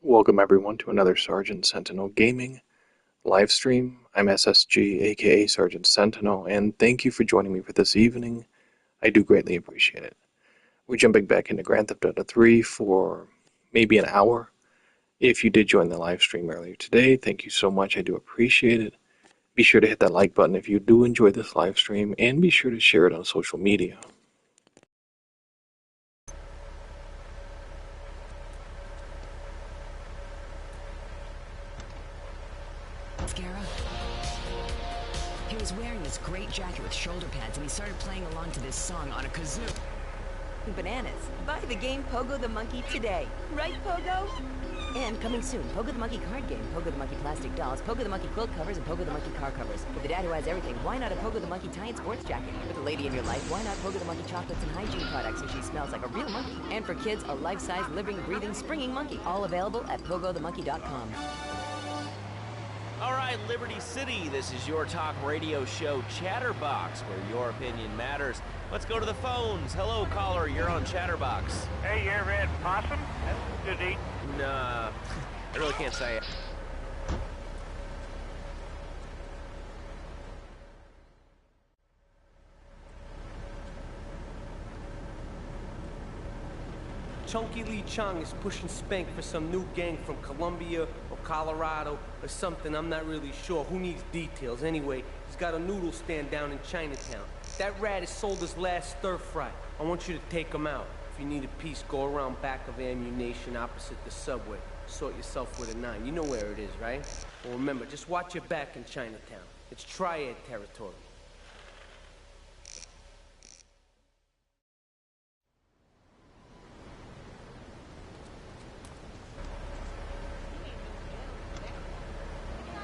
Welcome everyone to another Sergeant Sentinel Gaming live stream. I'm SSG, aka Sergeant Sentinel, and thank you for joining me for this evening. I do greatly appreciate it. We're jumping back into Grand Theft Auto 3 for maybe an hour. If you did join the live stream earlier today, thank you so much. I do appreciate it. Be sure to hit that like button if you do enjoy this live stream, and be sure to share it on social media. He was wearing this great jacket with shoulder pads, and he started playing along to this song on a kazoo. Bananas. Buy the game Pogo the Monkey today. Right, Pogo? And coming soon, Pogo the Monkey card game, Pogo the Monkey plastic dolls, Pogo the Monkey quilt covers, and Pogo the Monkey car covers. With a dad who has everything, why not a Pogo the Monkey tie-in sports jacket? With a lady in your life, why not Pogo the Monkey chocolates and hygiene products so she smells like a real monkey? And for kids, a life-size, living, breathing, springing monkey. All available at pogothemonkey.com. All right, Liberty City, this is your talk radio show Chatterbox, where your opinion matters. Let's go to the phones. Hello, caller, you're on Chatterbox. Hey, you ever had possum? That's good to eat. Nah, I really can't say it. Chunky Lee Chong is pushing Spank for some new gang from Colombia or Colorado or something. I'm not really sure. Who needs details? Anyway, he's got a noodle stand down in Chinatown. That rat has sold his last stir fry. I want you to take him out. If you need a piece, go around back of Ammunition opposite the subway. Sort yourself with a 9. You know where it is, right? Well, remember, just watch your back in Chinatown. It's triad territory.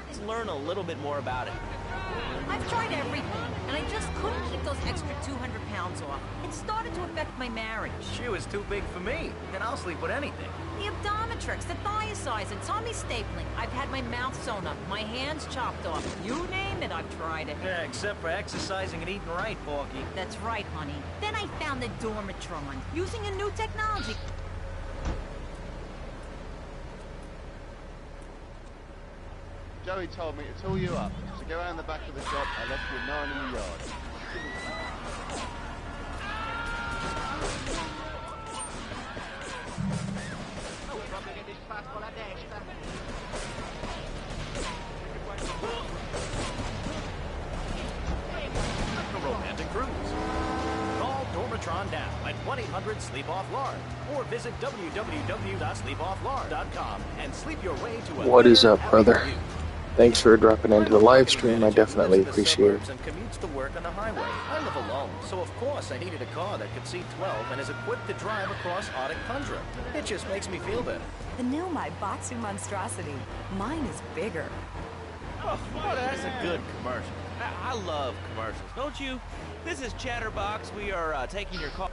Let's learn a little bit more about it. I've tried everything, and I just couldn't keep those extra 200 pounds off. It started to affect my marriage. She was too big for me. Then I'll sleep with anything. The Abdometrix, the thiazide, tummy stapling. I've had my mouth sewn up, my hands chopped off. You name it, I've tried it. Yeah, except for exercising and eating right, Porky. That's right, honey. Then I found the Dormatron, using a new technology. Joey told me to tool you up, so go around the back of the shop. I left you a 9 in the yard. A romantic cruise. Call Dormatron now at 1-800-SLEEP-OFF-LARD or visit www.sleepofflard.com and sleep your way to a What is up, happy brother? commute. Thanks for dropping into the live stream. I definitely appreciate it. And commutes to work on the highway. I live alone, so of course I needed a car that could seat 12 and is equipped to drive across Arctic tundra. It just makes me feel better. The new Myboxu monstrosity. Mine is bigger. Oh, that's a good commercial. I love commercials, don't you? This is Chatterbox. We are taking your call.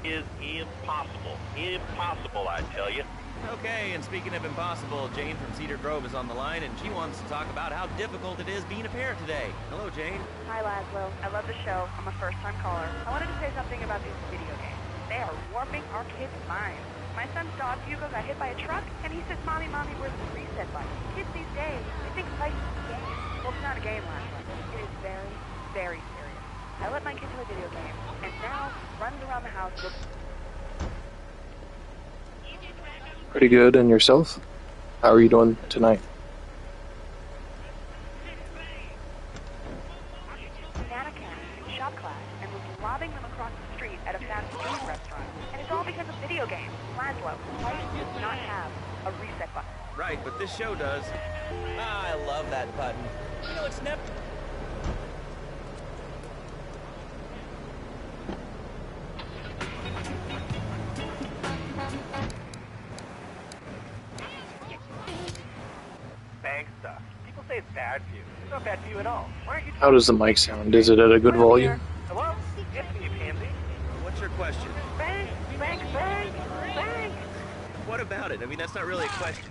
Is impossible. Impossible, I tell you. Okay, and speaking of impossible, Jane from Cedar Grove is on the line, and she wants to talk about how difficult it is being a parent today. Hello, Jane. Hi, Laszlo. I love the show. I'm a first-time caller. I wanted to say something about these video games. They are warping our kids' minds. My son's dog, Hugo, got hit by a truck, and he says, Mommy, where's the reset button? Kids these days, they think life is a game. Well, it's not a game, Laszlo. It is very, very serious. I let my kid play video games, and now runs around the house with... Pretty good, and yourself? How are you doing tonight? Mannequin. shop class and was lobbing them across the street at a fast food restaurant. And it's all because of video games. Laszlo, life does not have a reset button. Right, but this show does. I love that button. You know, it's never... Bank stuff. People say it's bad for you. It's not bad for you at all. Why aren't you... How does the mic sound? Is it at a good volume? Hello? Yes, you pansy. What's your question? Bank, bank, bank, bank. What about it? I mean, that's not really a question.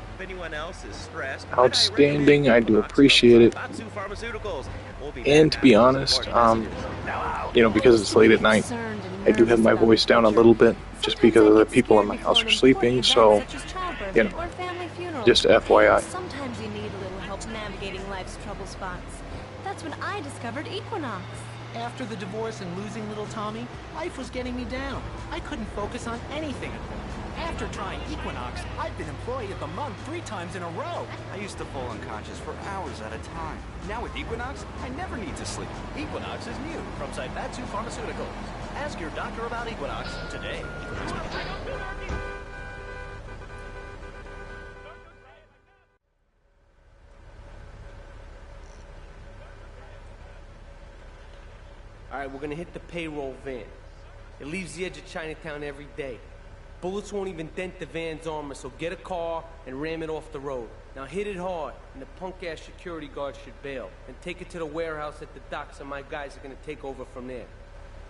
If anyone else is stressed, Outstanding. I do appreciate it. And to be honest, you know, because it's late at night, I do have my voice down a little bit just because other people in my house are sleeping, so, you know, just FYI. Sometimes you need a little help navigating life's trouble spots. That's when I discovered Equinox. After the divorce and losing little Tommy, life was getting me down. I couldn't focus on anything at home. After trying Equinox, I've been Employee of the Month 3 times in a row. I used to fall unconscious for hours at a time. Now with Equinox, I never need to sleep. Equinox is new from Zaibatsu Pharmaceuticals. Ask your doctor about Equinox today. All right, we're gonna hit the payroll van. It leaves the edge of Chinatown every day. Bullets won't even dent the van's armor, so get a car and ram it off the road. Now hit it hard, and the punk-ass security guard should bail. And take it to the warehouse at the docks, and my guys are gonna take over from there.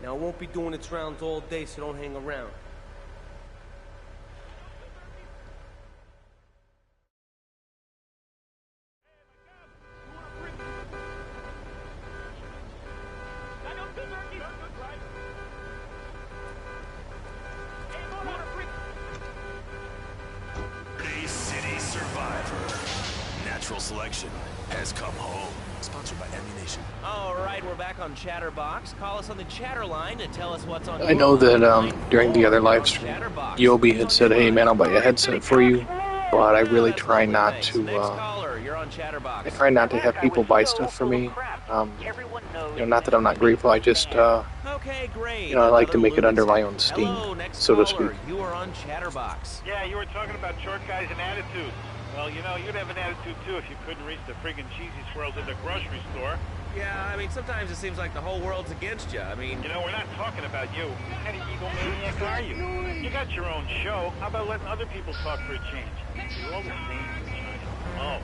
Now it won't be doing its rounds all day, so don't hang around. Selection has come home. Sponsored by Ammunition. All right, we're back on Chatterbox. Call us on the chatter line and tell us what's on. I know that during the other live stream, Yobi had said, "Hey man, I'll buy a headset for you," but I really try not to. I try not to have people buy stuff for me. You know, not that I'm not grateful. I just, you know, I like to make it under my own steam, so to speak. You are on Chatterbox. Yeah, you were talking about short guys and attitudes. Well, you know, you'd have an attitude too if you couldn't reach the friggin' cheesy swirls in the grocery store. Yeah, I mean, sometimes it seems like the whole world's against you. I mean... You know, we're not talking about you. What kind of egomaniac are you? You got your own show. How about letting other people talk for a change? You're all the same in China.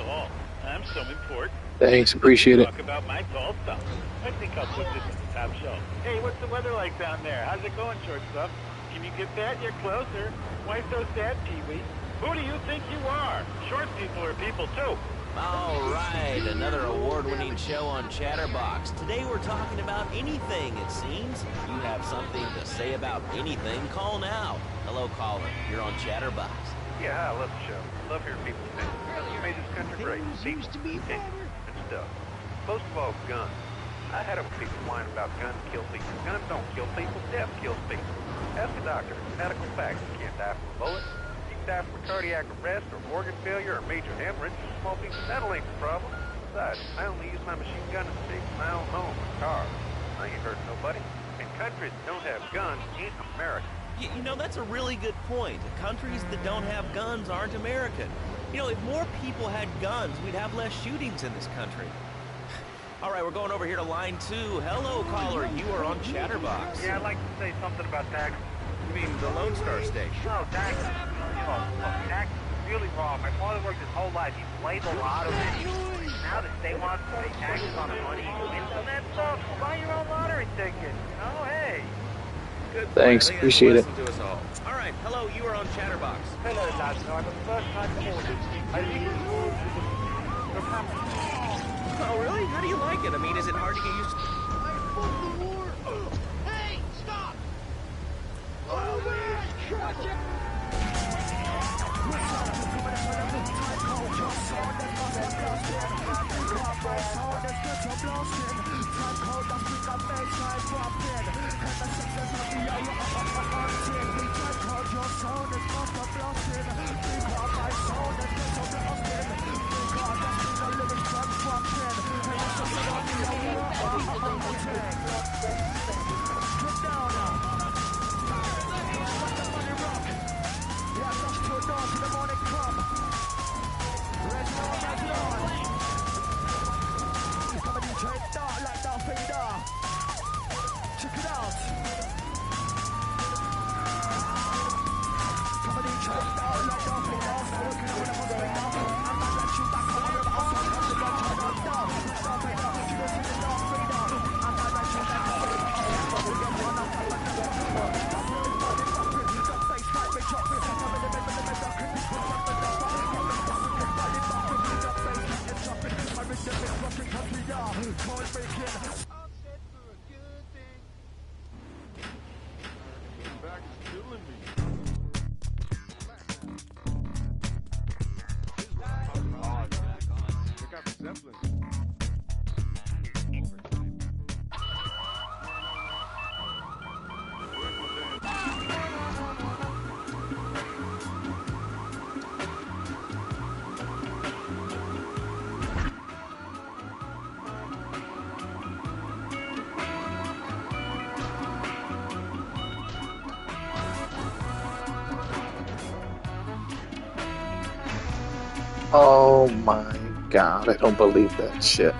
Oh, I'm so important. Thanks, appreciate it. Talk about my tall stuff. I think I'll put this at the top shelf. Hey, what's the weather like down there? How's it going, short stuff? Can you get that? You're closer. Why so sad, Pee-wee? Who do you think you are? Short people are people, too. All right, another award-winning show on Chatterbox. Today we're talking about anything, it seems. You have something to say about anything, call now. Hello, caller. You're on Chatterbox. Yeah, I love the show. Love hearing people sing. You made this country great. Seems to be better. And stuff. Most of all, guns. I had them people whining about guns kill people. Guns don't kill people. Death kills people. Ask a doctor. Medical facts. You can't die from a bullet. Die from cardiac arrest or organ failure or major hemorrhage. Small piece of metal ain't the problem. Besides, I only use my machine gun to save my own home and car. I ain't hurting nobody. And countries that don't have guns ain't American. You know, that's a really good point. Countries that don't have guns aren't American. You know, if more people had guns, we'd have less shootings in this country. All right, we're going over here to line 2. Hello, caller. You are on Chatterbox. Yeah, I'd like to say something about tax. You mean the Lone Star Station? No, tax. Tax is really wrong. My father worked his whole life. He played the lotto. Now the state wants to pay taxes on the money you win from that? good Thanks, point. I think appreciate it. that's a lesson to us all. All right, hello, you are on Chatterbox. Hello, lads. I'm a first-time audience. I leave the rules to the captain. Oh, really? How do you like it? I mean, is it hard to get used to? I fought the war. Hey, stop! Oh, man! Crush it! Oh my god, I don't believe that shit.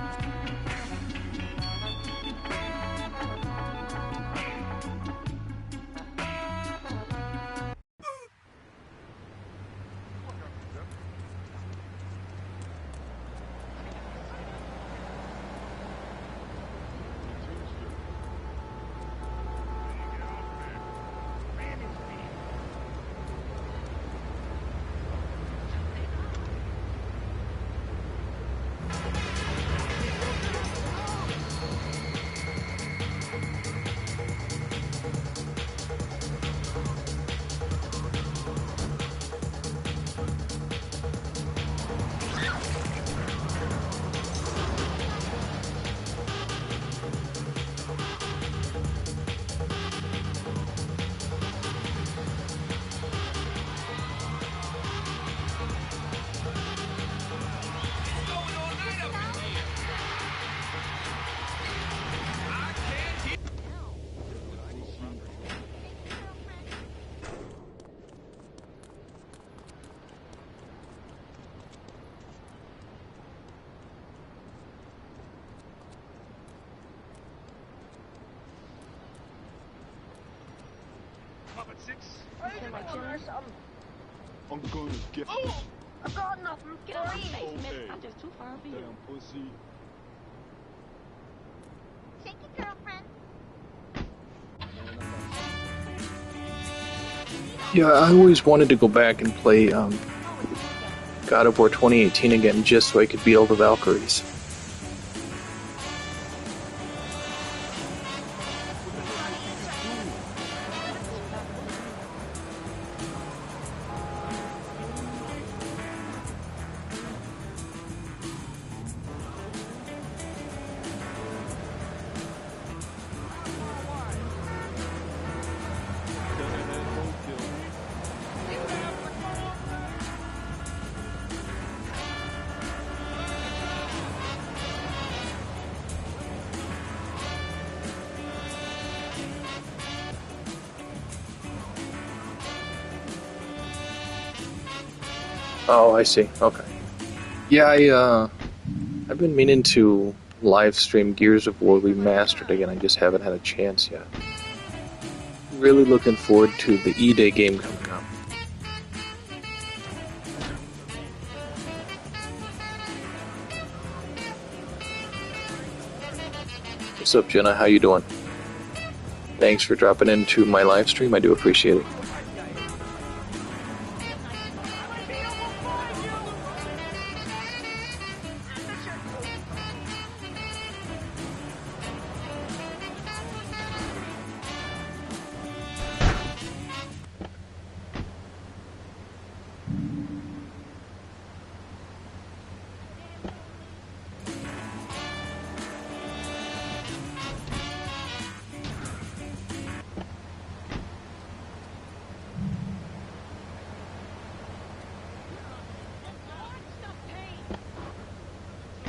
I'm going to get Oh! I've got nothing. Get out of my face, miss. Okay. I'm just too far for you. Damn pussy. Take your girlfriend. Yeah, I always wanted to go back and play God of War 2018 again just so I could beat all the Valkyries. Oh, I see. Okay. Yeah, I've been meaning to live stream Gears of War Remastered again. I just haven't had a chance yet. Really looking forward to the E-Day game coming up. What's up, Jenna? How you doing? Thanks for dropping into my live stream. I do appreciate it.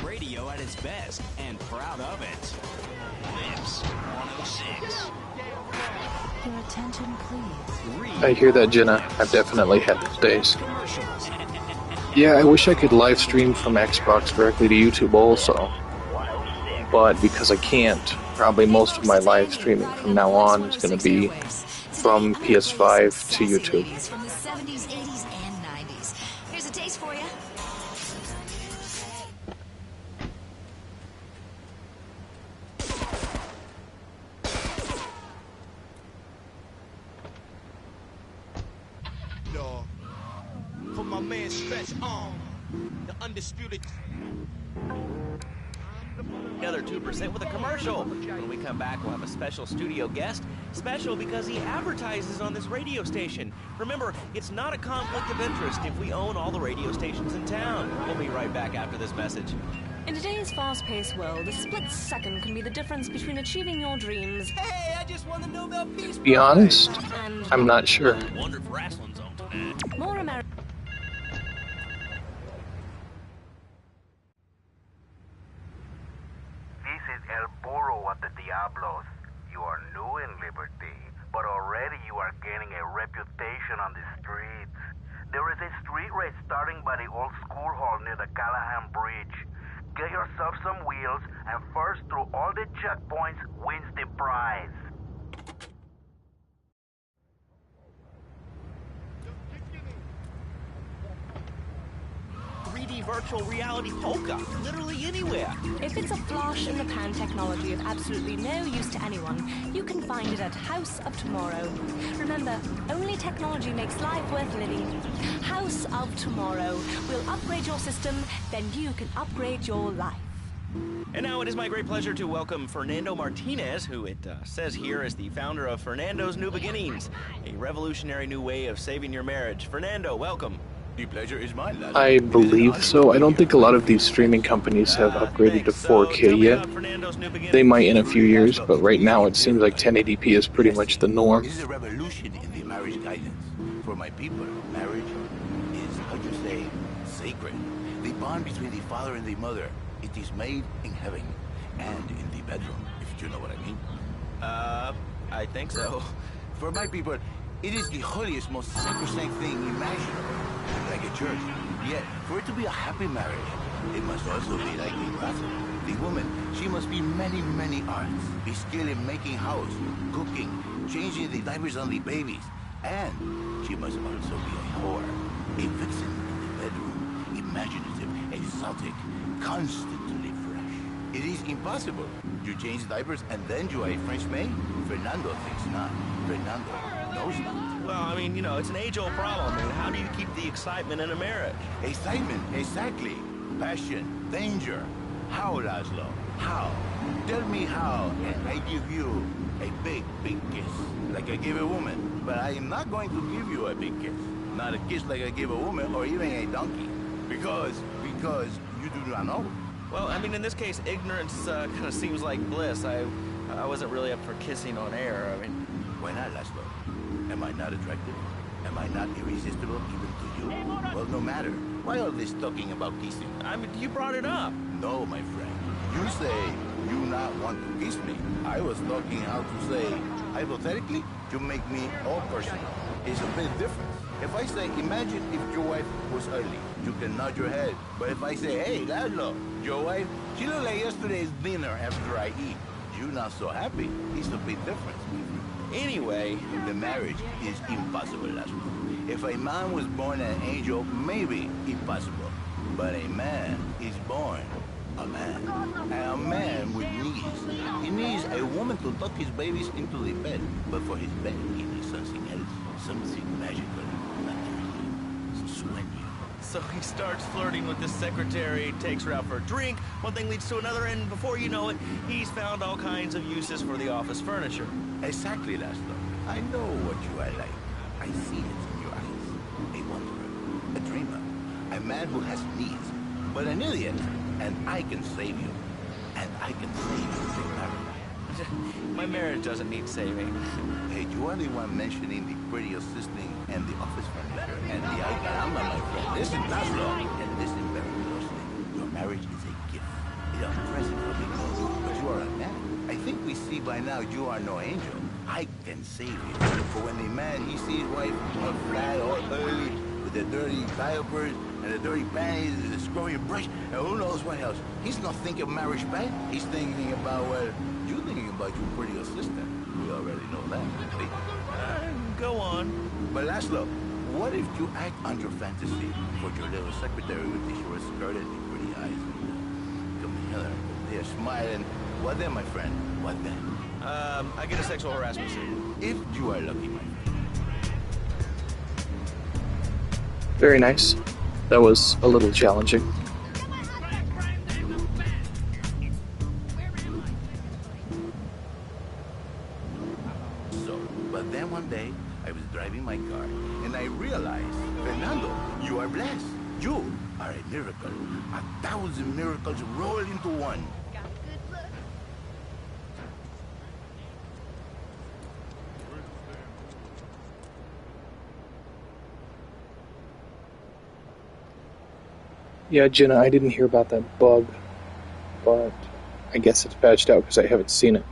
Radio at its best, and proud of it. Lips 106. Your attention, please. I hear that, Jenna. I've definitely had those days. Yeah, I wish I could live stream from Xbox directly to YouTube also. But because I can't, probably most of my live streaming from now on is going to be from PS5 to YouTube. From the 70s, 80s, and 90s. Here's a taste for you. No. For my man Stretch Arm, the undisputed. Another 2% with a commercial. When we come back, we'll have a special studio guest. Special because he advertises on this radio station. Remember, it's not a conflict of interest if we own all the radio stations in town. We'll be right back after this message. In today's fast-paced world, a split second can be the difference between achieving your dreams. Hey, I just won the Nobel Peace To be honest, I'm not sure. Wonder if wrestling's on tonight. More American. This is El Burro of the Diablos. You are new in Liberty, but already you are gaining a reputation on the streets. There is a street race starting by the old school hall near the Callahan Bridge. Get yourself some wheels, and first through all the checkpoints wins the prize. 3D virtual reality polka, literally anywhere. If it's a flash in the pan technology of absolutely no use to anyone, you can find it at House of Tomorrow. Remember, only technology makes life worth living. House of Tomorrow. We'll upgrade your system, then you can upgrade your life. And now it is my great pleasure to welcome Fernando Martinez, who it says here is the founder of Fernando's New Beginnings, a revolutionary new way of saving your marriage. Fernando, welcome. The pleasure is mine, lad. I believe so. I don't think a lot of these streaming companies have upgraded to 4K yet. They might in a few years, but right now it seems like 1080p is pretty much the norm. This is a revolution in the marriage guidance. For my people, marriage is, how do you say, sacred. The bond between the father and the mother. It is made in heaven and in the bedroom, if you know what I mean. I think so. For my people, it is the holiest, most sacrosanct thing imaginable, like a church. Yet, for it to be a happy marriage, it must also be like a brothel. The woman, she must be many, many arts. Be skilled in making house, cooking, changing the diapers on the babies. And she must also be a whore, a vixen in the bedroom, imaginative, exotic, constantly fresh. It is impossible. You change diapers and then you are a French maid? Fernando thinks not. Fernando knows not. Well, I mean, you know, it's an age-old problem. I mean, how do you keep the excitement in a marriage? Excitement, exactly. Passion, danger. How, Laszlo? How? Tell me how, and I give you a big, big kiss, like I give a woman. But I am not going to give you a big kiss. Not a kiss like I give a woman or even a donkey. Because you do not know. Well, I mean, in this case, ignorance kind of seems like bliss. I wasn't really up for kissing on air. I mean, why not, Laszlo? Am I not attractive? Am I not irresistible even to you? Well, no matter. Why all this talking about kissing? I mean, you brought it up. No, my friend. You say you not want to kiss me. I was talking how to say, hypothetically, to make me all personal. It's a bit different. If I say, imagine if your wife was early, you can nod your head. But if I say, hey, Laszlo, your wife, she looked like yesterday's dinner after I eat. You not so happy. It's a big difference. Anyway, the marriage is impossible, Laszlo. If a man was born an angel, maybe impossible. But a man is born a man. And a man with needs. He needs a woman woman to tuck his babies into the bed. But for his bed, he needs something else. Something magical. So he starts flirting with this secretary, takes her out for a drink, one thing leads to another, and before you know it, he's found all kinds of uses for the office furniture. Exactly, Laszlo. I know what you are like. I see it in your eyes. A wanderer, a dreamer, a man who has needs, but an idiot. And I can save you. And I can save your marriage. My marriage doesn't need saving. Hey, you are the one mentioning the pretty assisting and the office furniture and the caramba, my friend. Listen, Laszlo, and listen very closely. Your marriage is a gift. It is a present for me. But you are a man. I think we see by now you are no angel. I can save you. For when the man, he sees his wife all flat, all ugly, with the dirty diapers and the dirty panties and the screwy brush, and who knows what else. He's not thinking of marriage back. He's thinking about, well, you're thinking about your pretty assistant. We already know that. See? Go on. But Laszlo, what if you act on your fantasy for your little secretary with the short skirt and the pretty eyes and come here, they're smiling. What then, my friend? What then? I get a sexual harassment suit. If you are lucky, my friend. Very nice. That was a little challenging. But then one day, I was driving my car, and I realized, Fernando, you are blessed. You are a miracle. 1,000 miracles roll into one. Yeah, Jenna, I didn't hear about that bug, but I guess it's patched out because I haven't seen it.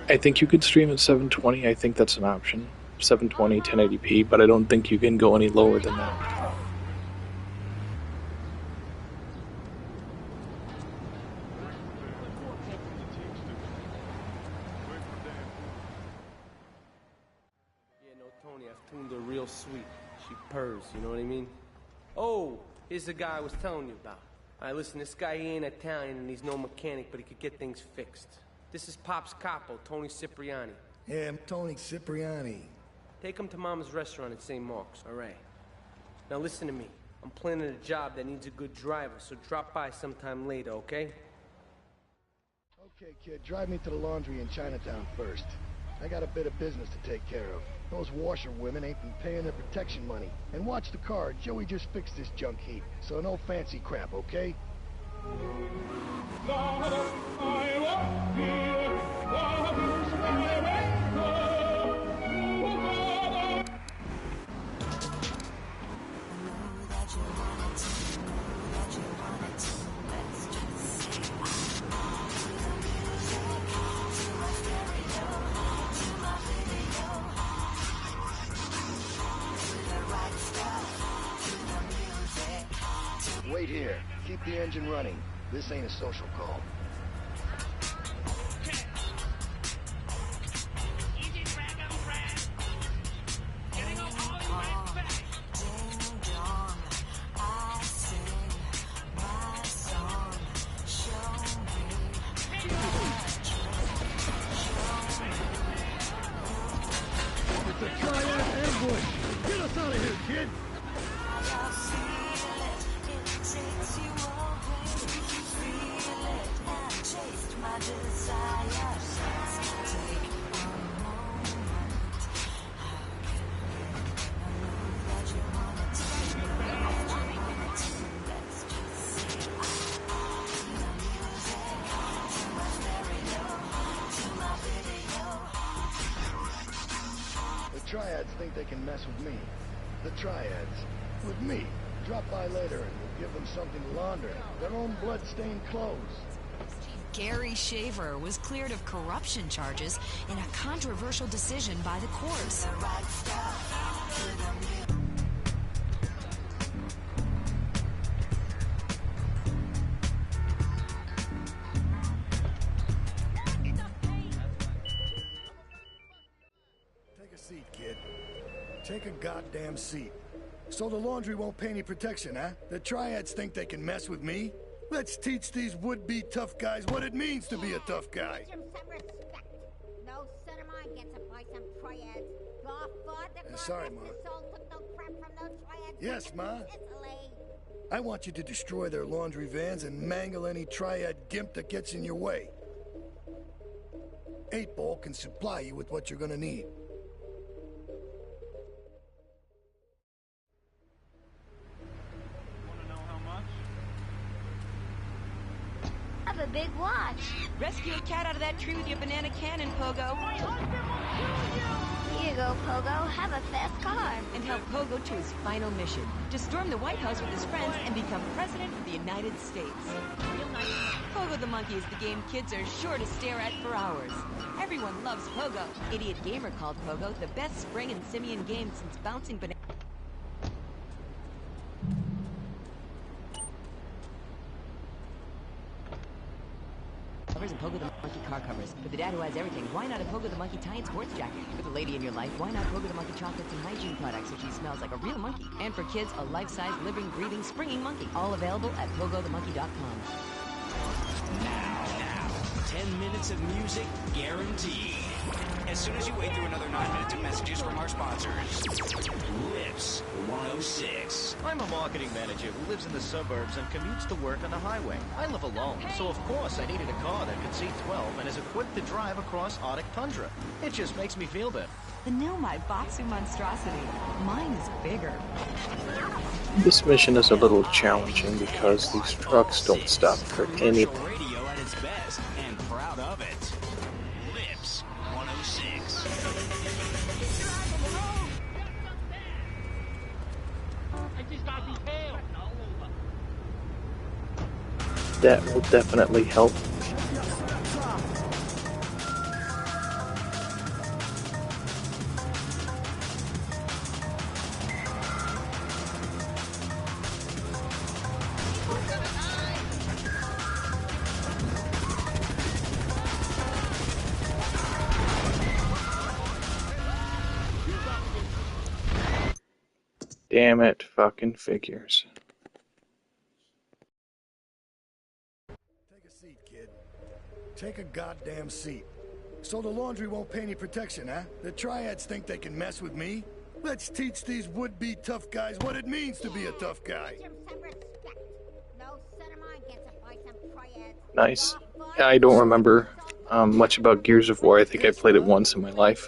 I think you could stream at 720. I think that's an option. 720, 1080p, but I don't think you can go any lower than that. Real sweet. She purrs, you know what I mean? Oh, here's the guy I was telling you about. Alright, listen, this guy, he ain't Italian and he's no mechanic, but he could get things fixed. This is Pop's capo, Tony Cipriani. Yeah, I'm Tony Cipriani. Take him to Mama's restaurant at St. Mark's, alright? Now listen to me. I'm planning a job that needs a good driver, so drop by sometime later, okay? Okay, kid, drive me to the laundry in Chinatown first. I got a bit of business to take care of. Those washerwomen ain't been paying their protection money. And watch the car, Joey just fixed this junk heap. So no fancy crap, okay? Wait here. Keep the engine running. This ain't a social call. It's a triad ambush! Get us out of here, kid! The Triads think they can mess with me. The Triads. With me. Drop by later and we'll give them something to launder. Their own blood-stained clothes. Gary Shaver was cleared of corruption charges in a controversial decision by the courts. Take a goddamn seat. So the laundry won't pay any protection, huh? The triads think they can mess with me? Let's teach these would-be tough guys what it means to be a tough guy. Some respect. No son of mine gets to buy some triads. Sorry, Ma. Yes, Ma. I want you to destroy their laundry vans and mangle any triad gimp that gets in your way. 8-Ball can supply you with what you're gonna need. Have a big watch. Rescue a cat out of that tree with your banana cannon, Pogo. Here you go, Pogo. Have a fast car. And help Pogo to his final mission, to storm the White House with his friends and become President of the United States. Pogo the Monkey is the game kids are sure to stare at for hours. Everyone loves Pogo. Idiot Gamer called Pogo the best spring and simian game since bouncing banana. Covers and Pogo the Monkey car covers. For the dad who has everything, why not a Pogo the Monkey tie-in sports jacket? For the lady in your life, why not Pogo the Monkey chocolates and hygiene products so she smells like a real monkey? And for kids, a life-size, living, breathing, springing monkey. All available at pogothemonkey.com. Now, 10 minutes of music guaranteed. As soon as you wait through another 9 minutes of messages from our sponsors. Lips 106. I'm a marketing manager who lives in the suburbs and commutes to work on the highway. I live alone, so of course I needed a car that could seat 12 and is equipped to drive across Arctic tundra. It just makes me feel better. The new Maibatsu monstrosity. Mine is bigger. This mission is a little challenging because these trucks don't stop for anything. Radio at its best, and proud of it. Lips 106. That will definitely help. Damn it, fucking figures. Take a seat, kid. Take a goddamn seat. So the laundry won't pay any protection, huh? The triads think they can mess with me? Let's teach these would-be tough guys what it means to be a tough guy. No son of mine gets to buy some triads. Nice. I don't remember much about Gears of War. I think I played it once in my life.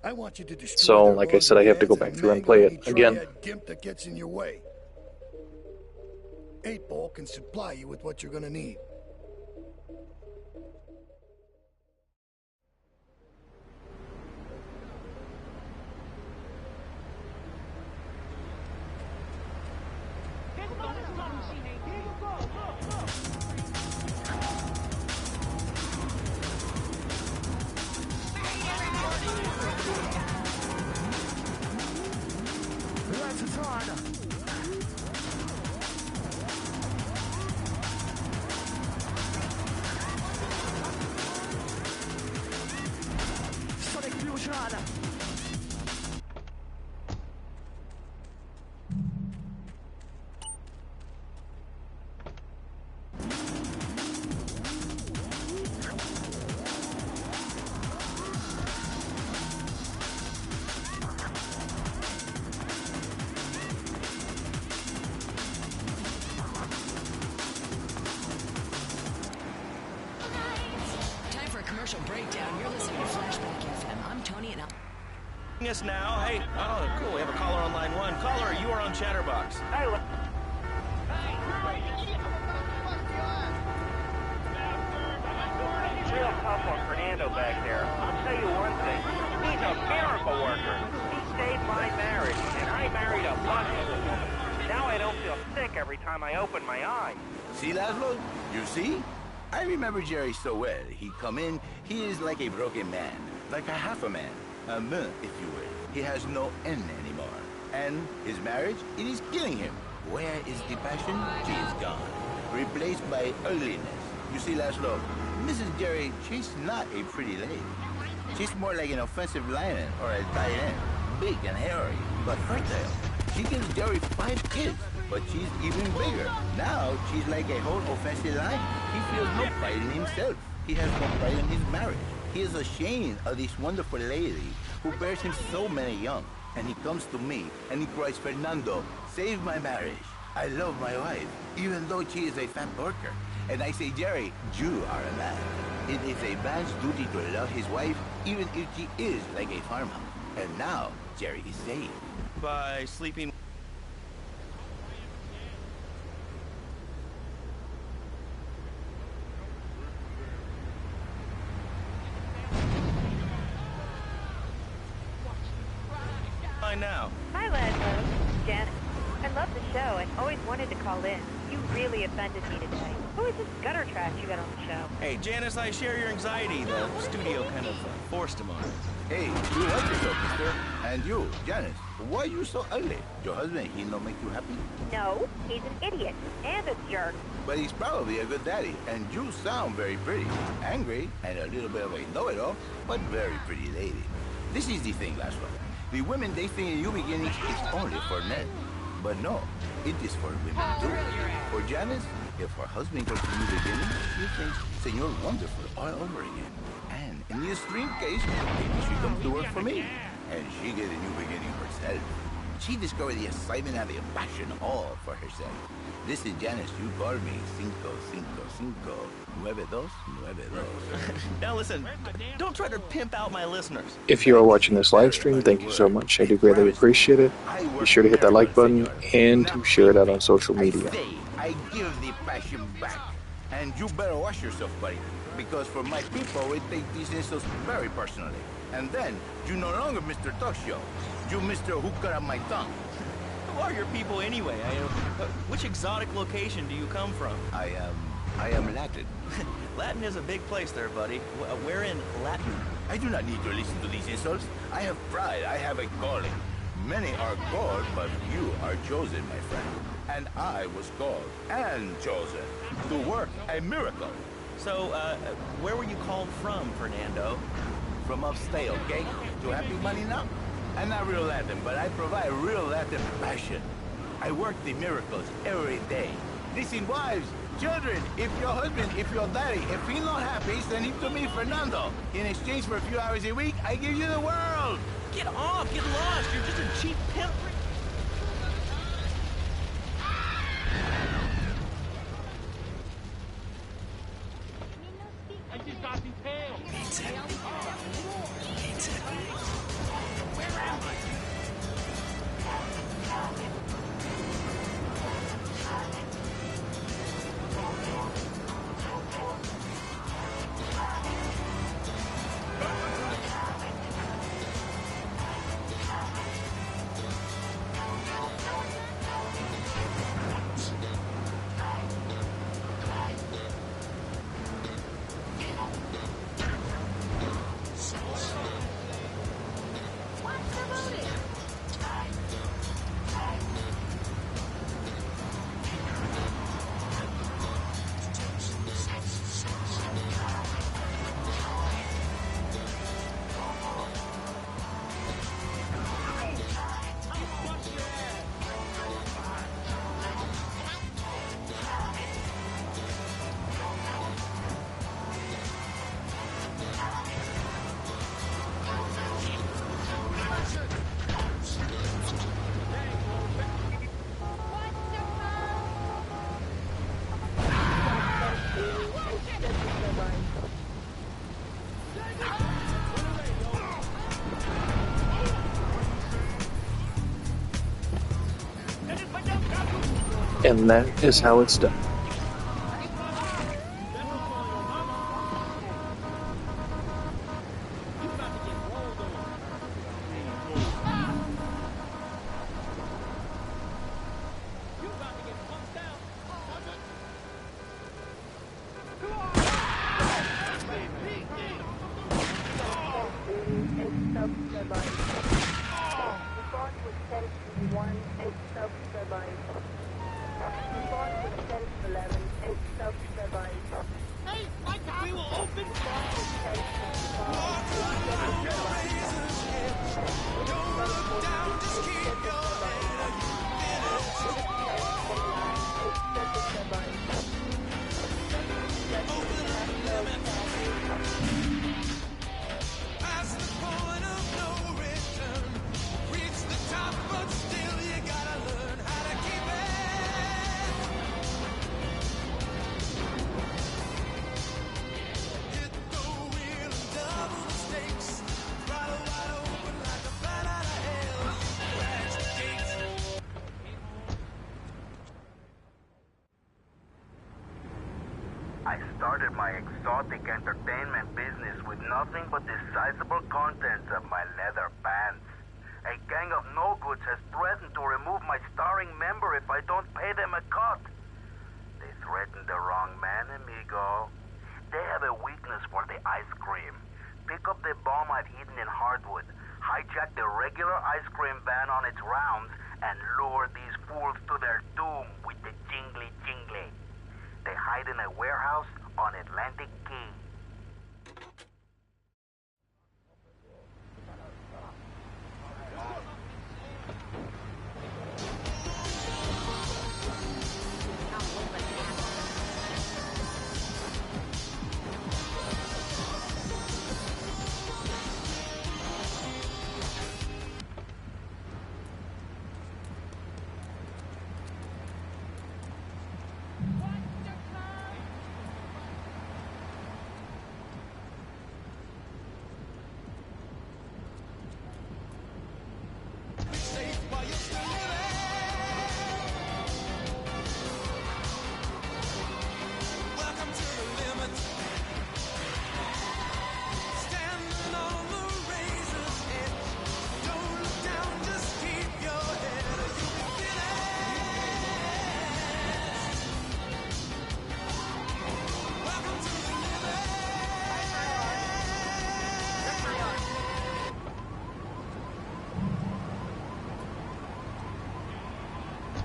I want you to destroy So, their like I said, I have to go back through and play it again. triad gimp that gets in your way. 8-Ball can supply you with what you're gonna need. Time for a commercial breakdown. You're listening to Flashback FM. I'm Tony and Us now. Hey, oh, cool. We have a caller on line 1. Caller, you are on Chatterbox. Hey, real tough on Fernando back there. I'll tell you one thing. He's a miracle worker. He saved my marriage, and I married a bunch of women. Now I don't feel sick every time I open my eyes. See, Laszlo? You see? I remember Jerry so well. He come in, he is like a broken man, like a half a man, a man, if you will. He has no end anymore. And his marriage, it is killing him. Where is the passion? She is gone. Replaced by ugliness. You see, Laszlo, Mrs. Jerry, she's not a pretty lady. She's more like an offensive lineman or a tight end. big and hairy, but fertile. She gives Jerry 5 kids, but she's even bigger. Now, she's like a whole offensive line. He feels no pride in himself. He has no pride in his marriage. He is ashamed of this wonderful lady who bears him so many young. And he comes to me and he cries, Fernando, save my marriage. I love my wife, even though she is a fat worker. And I say, Jerry, you are a man. It is a man's duty to love his wife, even if she is like a farmhouse. And now, Jerry is saved. By sleeping... now. Hi, Laszlo. Janet. I love the show and always wanted to call in. You really offended me today. Who is this gutter trash you got on the show? Hey, Janice, I share your anxiety. The studio kind of forced him on it. Hey, you like yourself, mister. And you, Janice, why are you so ugly? Your husband, he don't make you happy? No, he's an idiot and a jerk. But he's probably a good daddy, and you sound very pretty. Angry, and a little bit of a know-it-all, but very pretty lady. This is the thing, Laszlo. The women, they think in new beginnings is only for men. But no, it is for women too. For Janice, if her husband goes to new beginnings, she thinks Senor Wonderful all over again. And in the extreme case, maybe she comes to work for me. And she gets a new beginning herself. She discovered the excitement and the passion all for herself. This is Janice, you call me 555-9292. Now listen, don't try to pimp out my listeners. If you are watching this live stream, thank you so much. I do greatly appreciate it. Be sure to hit that like button and to share it out on social media. I give the passion back. And you better watch yourself, buddy. Because for my people, we take these insults very personally. And then, you no longer Mr. Talk Show. You Mr. Who Cut Out My Tongue. Who are your people anyway? Which exotic location do you come from? I am Latin. Latin is a big place there, buddy. Where in Latin? I do not need to listen to these insults. I have pride. I have a calling. Many are called, but you are chosen, my friend. And I was called and chosen to work a miracle. So, where were you called from, Fernando? From upstate, okay? To happy money now? I'm not real Latin, but I provide real Latin passion. I work the miracles every day. Listen, wives, children, if your husband, if your daddy, if he's not happy, send him to me, Fernando. In exchange for a few hours a week, I give you the world. Get off, get lost. You're just a cheap pimp. And that is how it's done. started my exotic entertainment business with nothing but the sizable contents of my leather pants. A gang of no-goods has threatened to remove my starring member if I don't pay them a cut. They threatened the wrong man, amigo. They have a weakness for the ice cream. Pick up the bomb I've hidden in hardwood, hijack the regular ice cream van on its rounds, and lure these fools to their doom with the jingly-jingly. They hide in a warehouse on Atlantic Key.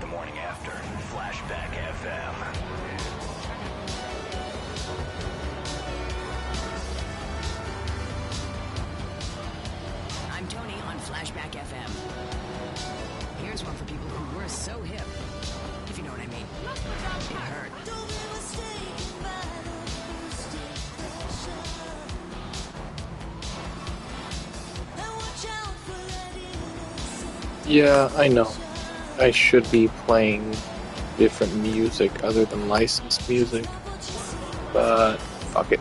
The morning after, Flashback FM. I'm Tony on Flashback FM. Here's one for people who were so hip, if you know what I mean. It hurt. Yeah, I know. I should be playing different music other than licensed music, but fuck it.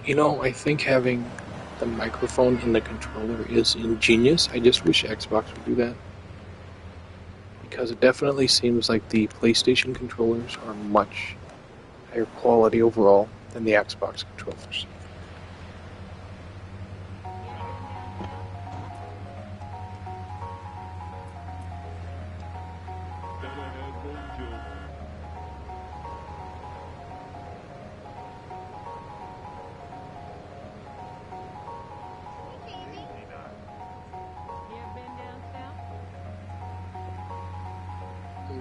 You know, I think having the microphone in the controller is ingenious. I just wish Xbox would do that. Because it definitely seems like the PlayStation controllers are much higher quality overall than the Xbox controllers.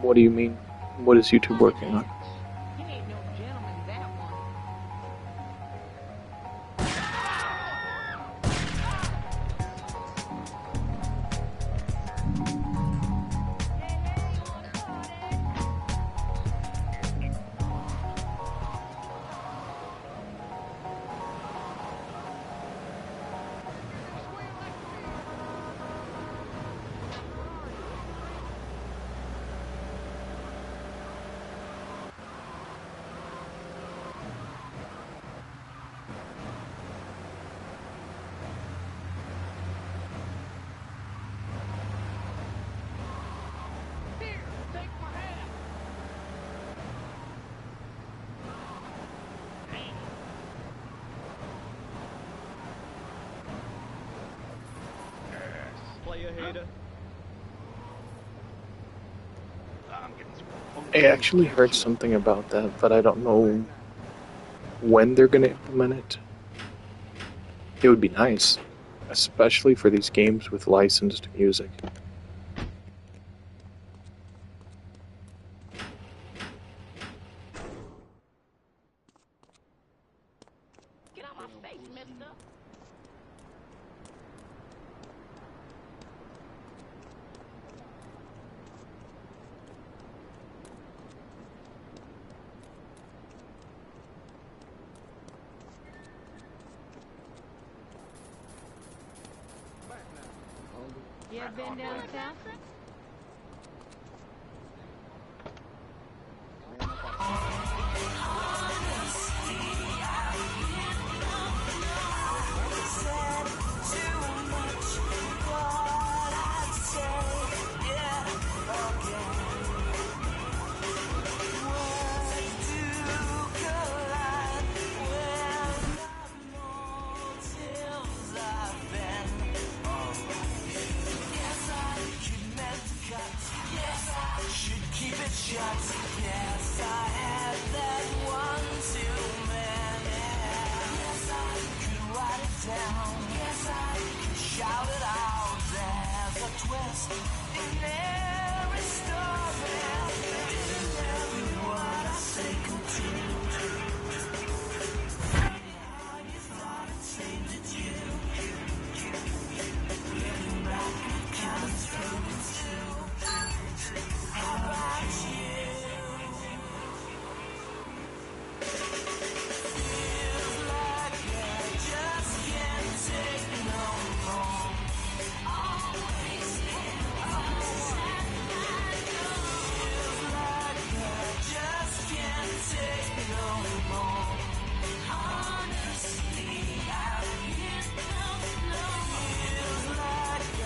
What do you mean? What is YouTube working on? Player hater. I actually heard something about that, but I don't know when they're going to implement it. It would be nice, especially for these games with licensed music. Get out my face, mister. You ever been downtown?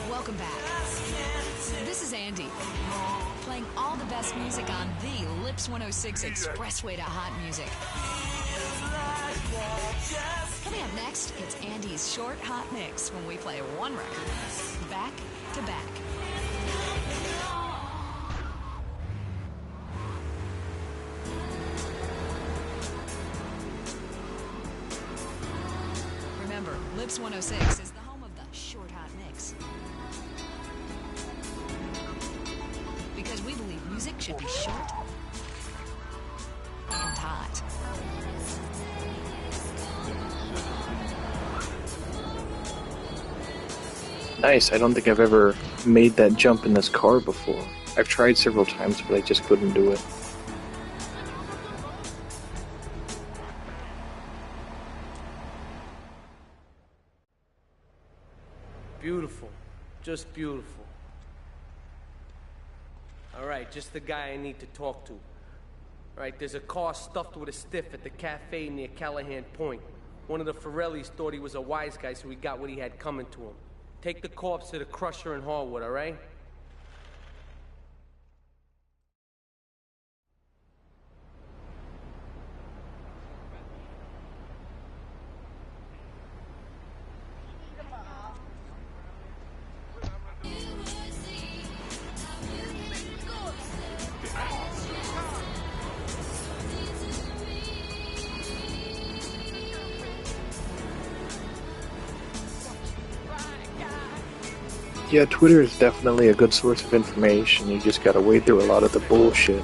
Welcome back. This is Andy, playing all the best music on the Lips 106 Expressway to Hot Music. Coming up next, it's Andy's short hot mix when we play one record, back to back. Remember, Lips 106 is the home of the short hot mix. Because we believe music should be short and hot. Nice, I don't think I've ever made that jump in this car before. I've tried several times, but I just couldn't do it. Beautiful. Just beautiful. Alright, just the guy I need to talk to. Alright, there's a car stuffed with a stiff at the cafe near Callahan Point. One of the Forellis thought he was a wise guy, so he got what he had coming to him. Take the corpse to the Crusher in Harwood, alright? Yeah, Twitter is definitely a good source of information. You just gotta wade through a lot of the bullshit.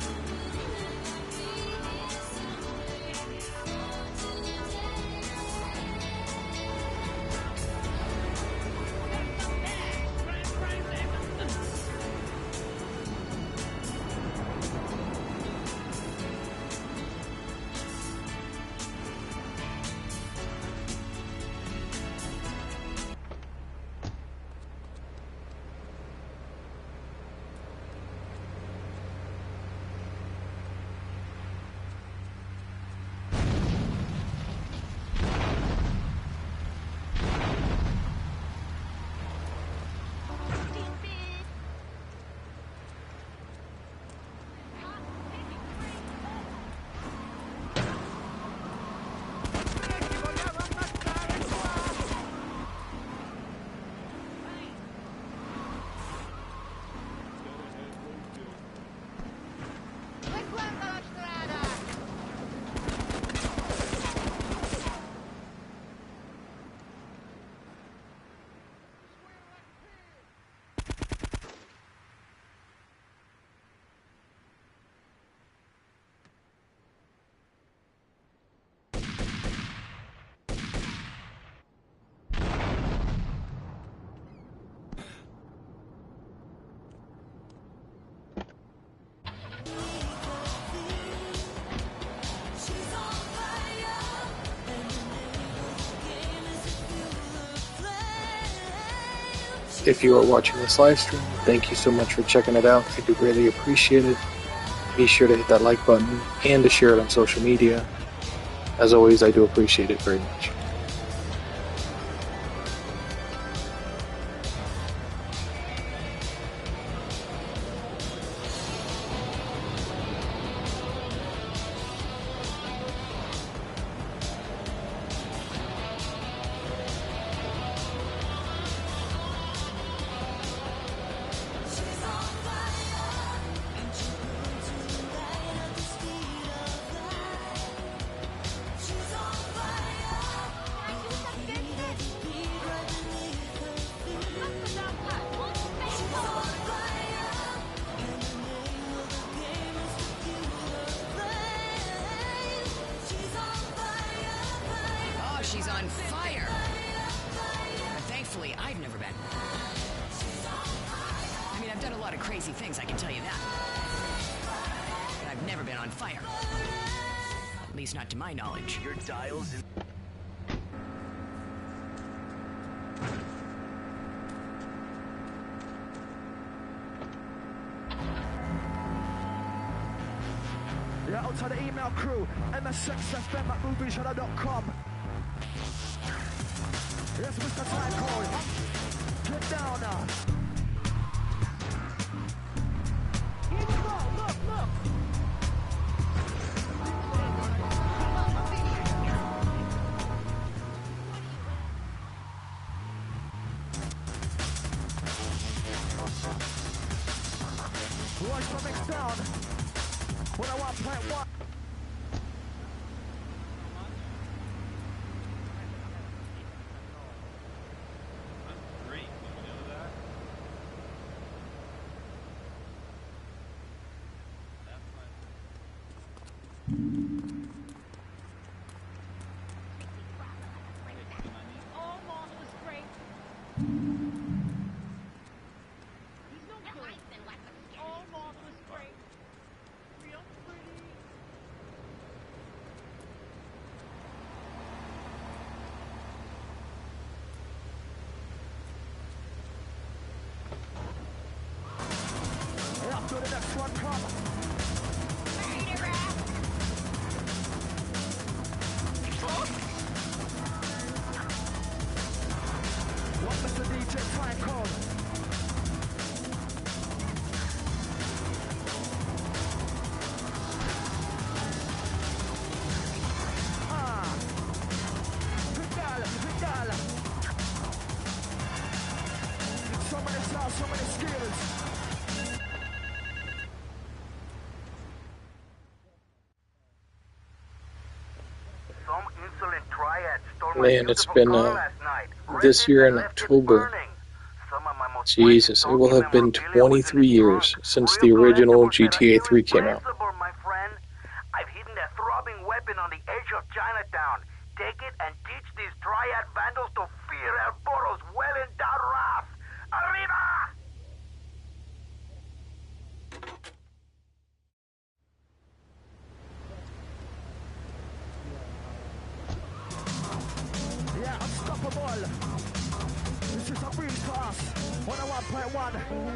If you are watching this live stream, thank you so much for checking it out. I do greatly appreciate it. Be sure to hit that like button and to share it on social media. As always, I do appreciate it very much. Oh, she's on fire. But thankfully, I've never been. I mean, I've done a lot of crazy things, I can tell you that. But I've never been on fire. At least not to my knowledge. Your dial's in. Yeah, out to the email crew, msxfm@movieshudder.com. Yes, Mr. Tycoon. Get down now. Here we go, look, look. Watch the mix down. 101.1. To the next one, come. What Mr. DJ Franco? Vidal. So many styles, so many skills. Man, it's been this year in October. Jesus, it will have been 23 years since the original GTA 3 came out. I've hidden a throbbing weapon on the edge of Chinatown. Take it and teach these triad vandals to fear El Burro's well-endowed wrath. Arriba! Yeah, unstoppable. This is a breeze class. 101.1.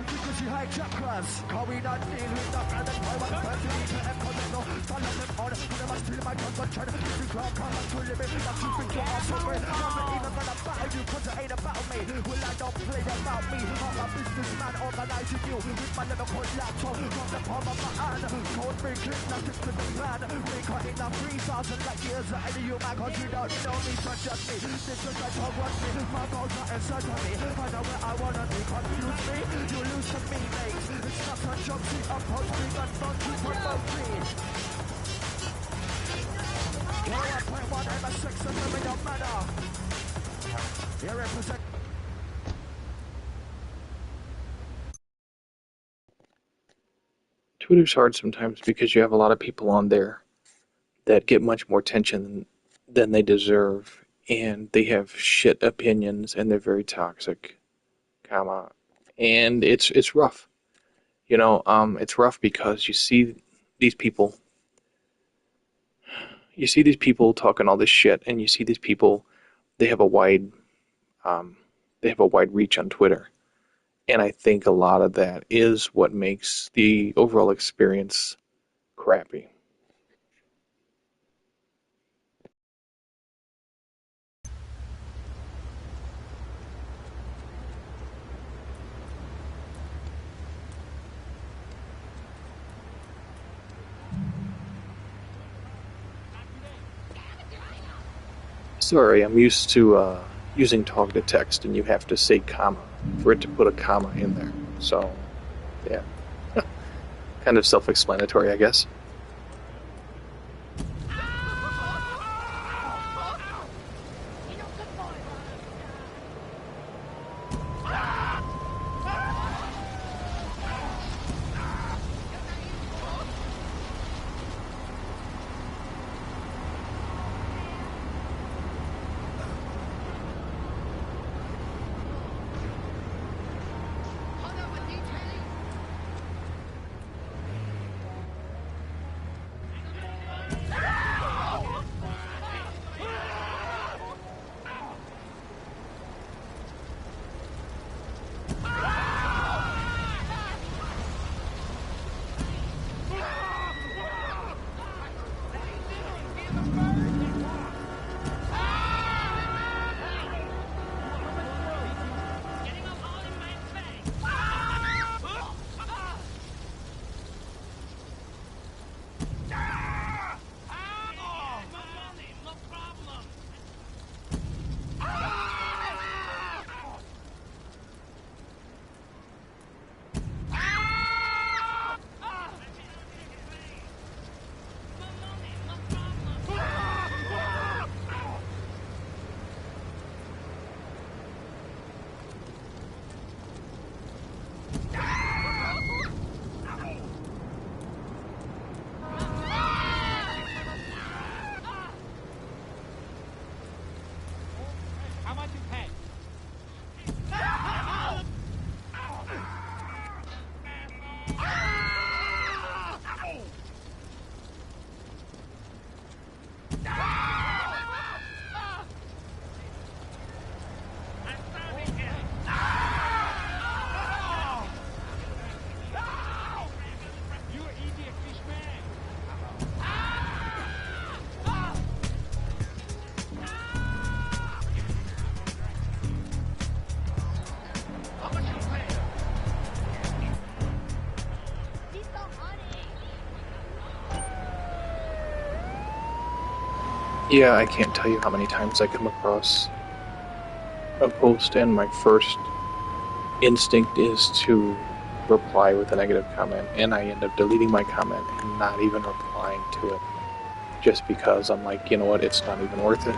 Frequency hijackers. Going on in with the brand and I want to leave the echo. No, follow them on. Whenever I steal my concentration. If you can't come to limit, but you think you're awesome. I'm not even gonna battle you cause it ain't about me. Well, I don't play about me. I'm a businessman organizing you with my little cold laptop from the palm of my hand. Code breaking, nothing to the plan. Maker in a 3,000 light years ahead of you, man, cause you don't know me, so just me. This is like I want me. My goals are inside of me. I know where I wanna be. Confuse me, you lose to me, mate. It's not a job, see, I'm posting and not to promote me. 101.1 MS6 and living don't matter. You represent. Twitter's hard sometimes because you have a lot of people on there that get much more attention than they deserve, and they have shit opinions, and they're very toxic. And it's rough. You know, it's rough because you see these people talking all this shit, and you see these people, they have a wide reach on Twitter. And I think a lot of that is what makes the overall experience crappy. Sorry, I'm used to using talk to text, and you have to say comma for it to put a comma in there. So, yeah. Kind of self-explanatory, I guess. Yeah, I can't tell you how many times I come across a post and my first instinct is to reply with a negative comment, and I end up deleting my comment and not even replying to it, just because I'm like, you know what, it's not even worth it.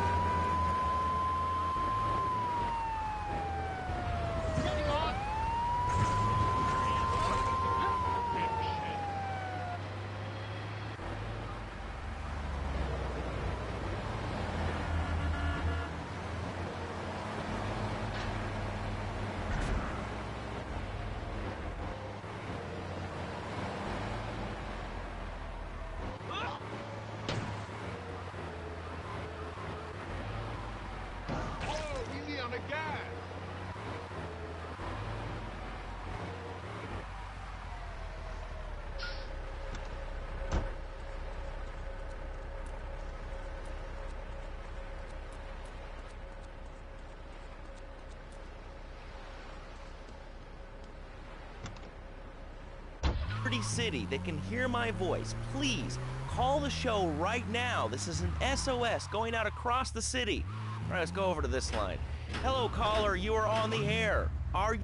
City that can hear my voice, please call the show right now. This is an SOS going out across the city. All right, let's go over to this line. Hello, caller. You are on the air. Are you...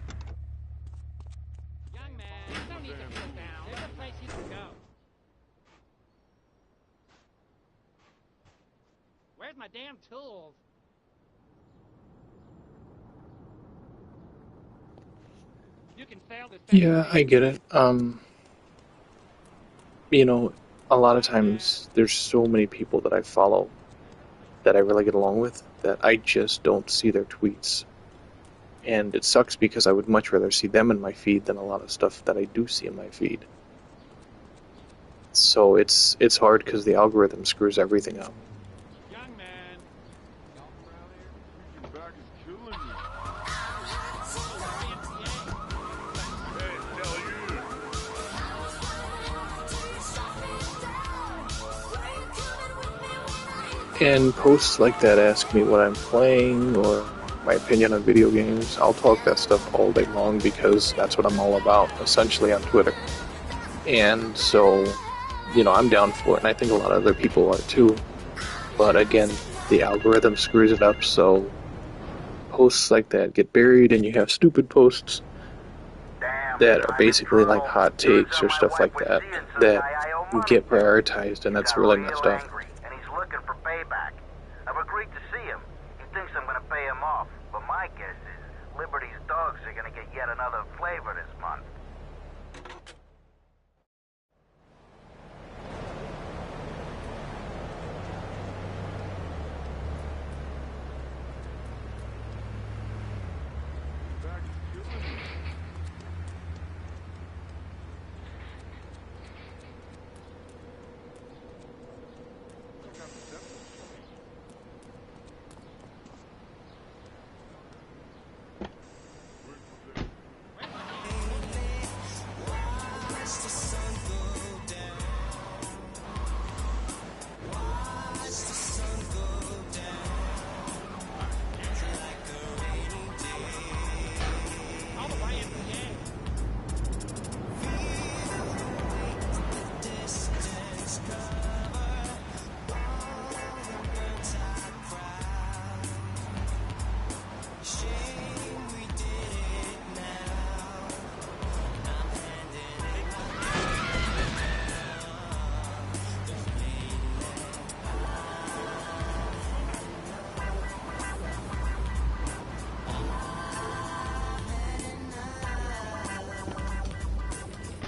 Young man, you don't need to sit down. There's a place you can go. Where's my damn tools? You can fail this. Yeah, I get it. You know, a lot of times there's so many people that I follow that I really get along with that I just don't see their tweets. And it sucks because I would much rather see them in my feed than a lot of stuff that I do see in my feed. So it's hard because the algorithm screws everything up. Young man. And posts like that ask me what I'm playing or my opinion on video games. I'll talk that stuff all day long because that's what I'm all about, essentially, on Twitter. And so, you know, I'm down for it, and I think a lot of other people are too. But again, the algorithm screws it up, so posts like that get buried, and you have stupid posts that are basically like hot takes or stuff like that that get prioritized, and that's really messed up. And he's looking for payback. I've agreed to see him. He thinks I'm going to pay him off. But my guess is Liberty's dogs are going to get yet another flavor this month.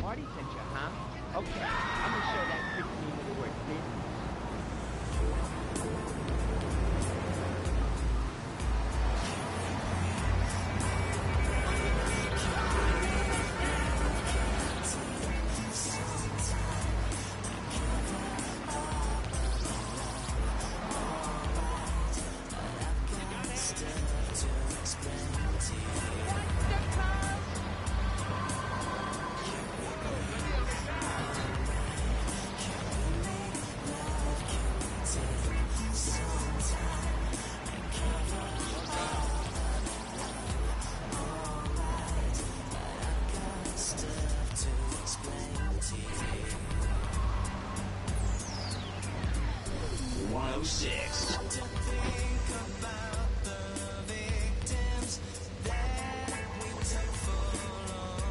Marty sent you, huh? Okay, I'm gonna show that 15-minute work business.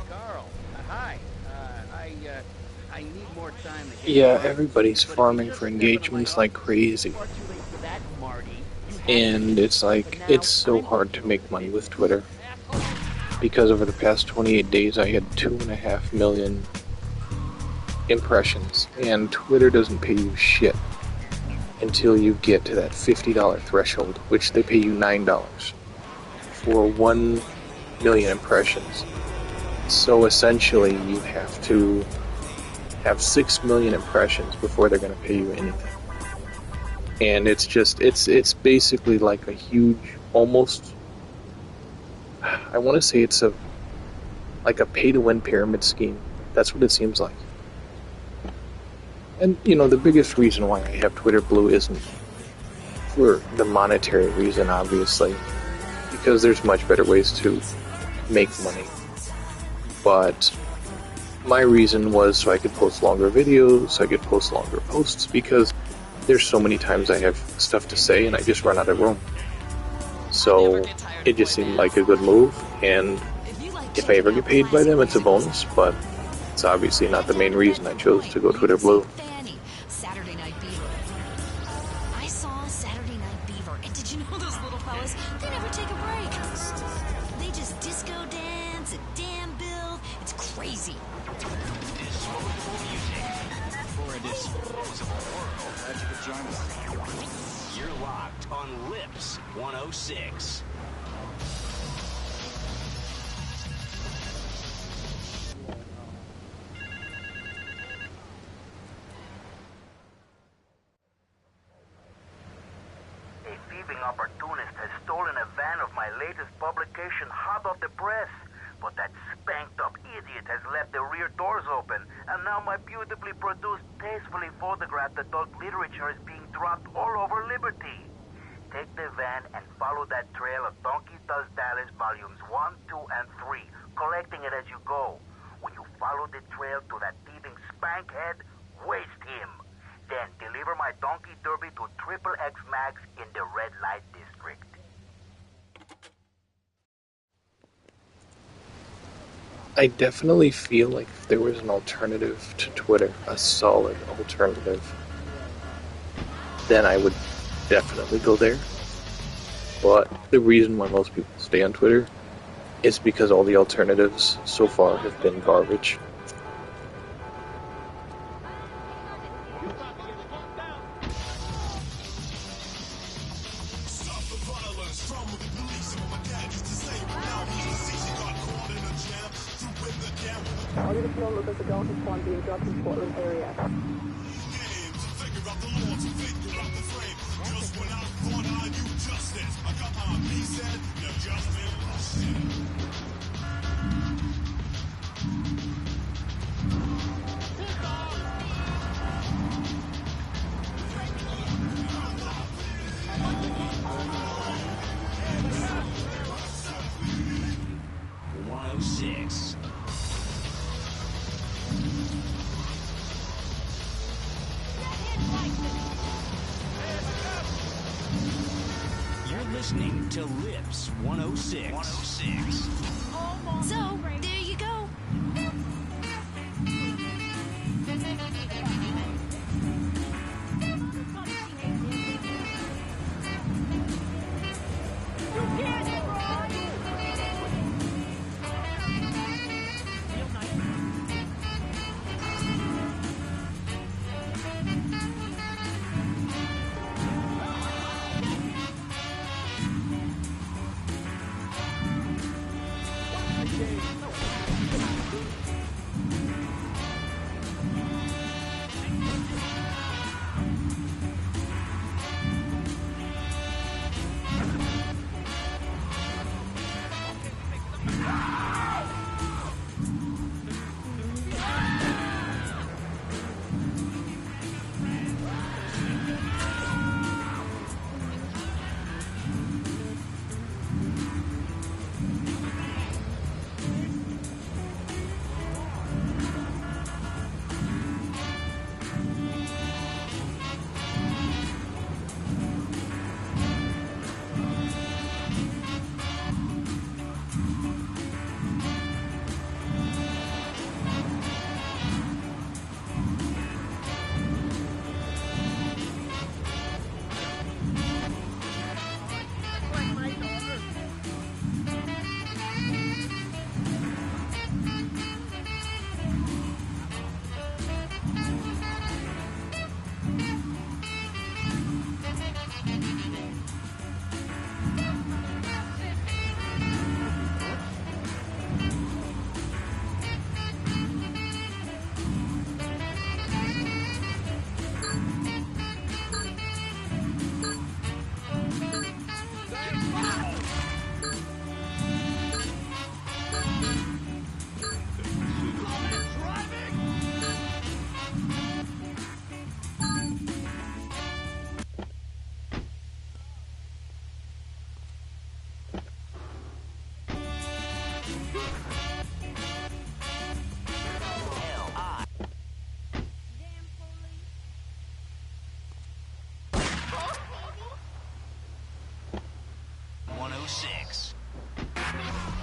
Carl, hi. I need more time to Yeah, everybody's farming for engagements like crazy. And it's like, it's so hard to make money with Twitter. Because over the past 28 days I had 2.5 million impressions. And Twitter doesn't pay you shit until you get to that $50 threshold, which they pay you $9 for 1 million impressions. So essentially you have to have 6 million impressions before they're going to pay you anything. And it's just, it's basically like a huge, almost, I want to say it's like a pay-to-win pyramid scheme. That's what it seems like. And, you know, the biggest reason why I have Twitter Blue isn't for the monetary reason, obviously, because there's much better ways to make money. But my reason was so I could post longer videos, so I could post longer posts, because there's so many times I have stuff to say and I just run out of room. So it just seemed like a good move, and if I ever get paid by them, it's a bonus, but it's obviously not the main reason I chose to go Twitter Blue. Saturday Night Beaver. I saw Saturday Night Beaver, and did you know those little fellas? They never take a break. They just disco dance and damn build. It's crazy. Disposable music for a disposable world. Glad you could join us. You're locked on Lips 106. Opportunist has stolen a van of my latest publication hot off the press. But that spanked-up idiot has left the rear doors open, and now my beautifully produced, tastefully photographed adult literature is being dropped all over Liberty. Take the van and follow that trail of Donkey Does Dallas volumes 1, 2, and 3, collecting it as you go. When you follow the trail to that thieving spankhead, waste him. Then deliver my Donkey Derby to Triple X Max in the Red Light District. I definitely feel like if there was an alternative to Twitter, a solid alternative, then I would definitely go there. But the reason why most people stay on Twitter is because all the alternatives so far have been garbage. Target of Lone Lucas, a Delta spawn being dropped in Portland area. Listening to Lips 106. So, there you go.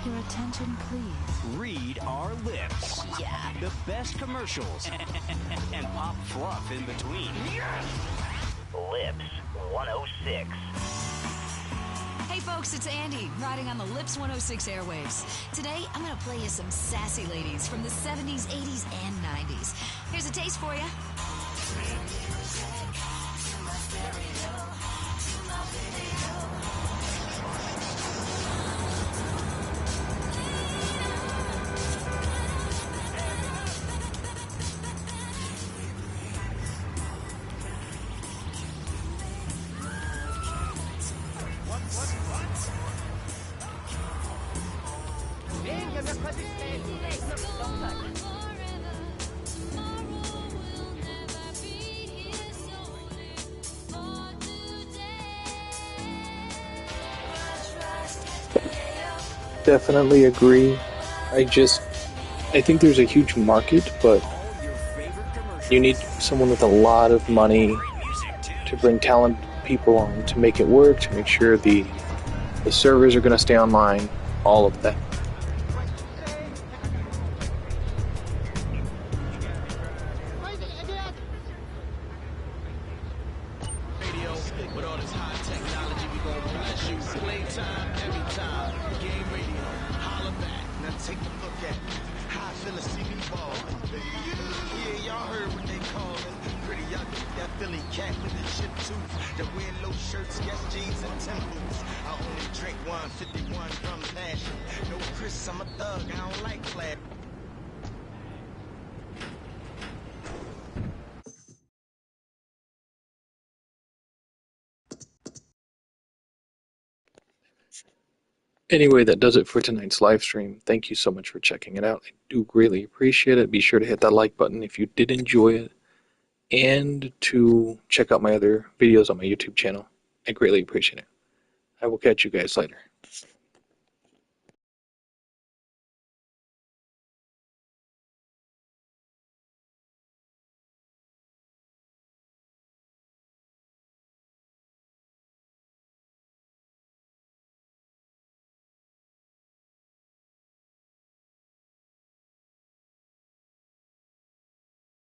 Your attention, please. Read our lips. Yeah. The best commercials and pop fluff in between. Lips 106. Hey folks, it's Andy, riding on the Lips 106 airwaves. Today, I'm gonna play you some sassy ladies from the 70s, 80s, and 90s. Here's a taste for you. Definitely agree. I think there's a huge market, but you need someone with a lot of money to bring talented people on to make it work, to make sure the servers are going to stay online, all of that. Anyway, that does it for tonight's live stream. Thank you so much for checking it out. I do greatly appreciate it. Be sure to hit that like button if you did enjoy it, and to check out my other videos on my YouTube channel. I greatly appreciate it. I will catch you guys later.